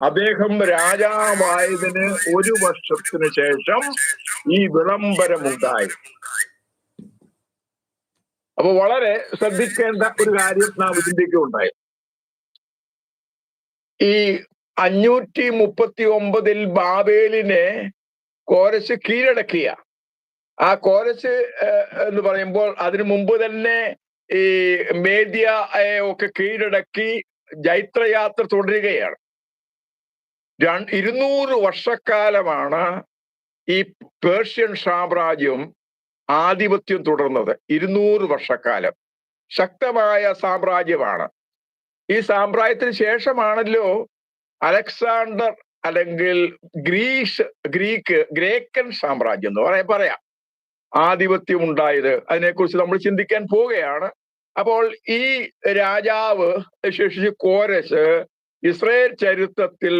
അദ്ദേഹം രാജാവായതിന് 1 വർഷത്തിന് ശേഷം ഈ വിളംബരമുണ്ടായി. അപ്പൊ വളരെ ശ്രദ്ധിക്കേണ്ട ഒരു കാര്യം നാം ചിന്തിക്കുകയുണ്ടായി. ഈ 539 ബാബേലിനെ കോരശ് കീഴടക്കിയ ആ കോരശ് എന്ന് പറയുമ്പോൾ അതിനു മുമ്പ് തന്നെ ഈ മേദ്യ ഒക്കെ കീഴടക്കി ജൈത്രയാത്ര തുടരുകയാണ്. 200 വർഷക്കാലമാണ് ഈ പേർഷ്യൻ സാമ്രാജ്യം ആധിപത്യം തുടർന്നത്. 200 വർഷക്കാലം ശക്തമായ സാമ്രാജ്യമാണ്. ഈ സാമ്രാജ്യത്തിന് ശേഷമാണല്ലോ അലക്സാണ്ടർ അല്ലെങ്കിൽ ഗ്രേക്കൻ സാമ്രാജ്യം എന്ന് പറയാം ആധിപത്യം ഉണ്ടായത്. അതിനെക്കുറിച്ച് നമ്മൾ ചിന്തിക്കാൻ പോവുകയാണ്. അപ്പോൾ ഈ രാജാവ് ശേഷിച്ച് കോരശ് ഇസ്രായേൽ ചരിത്രത്തിൽ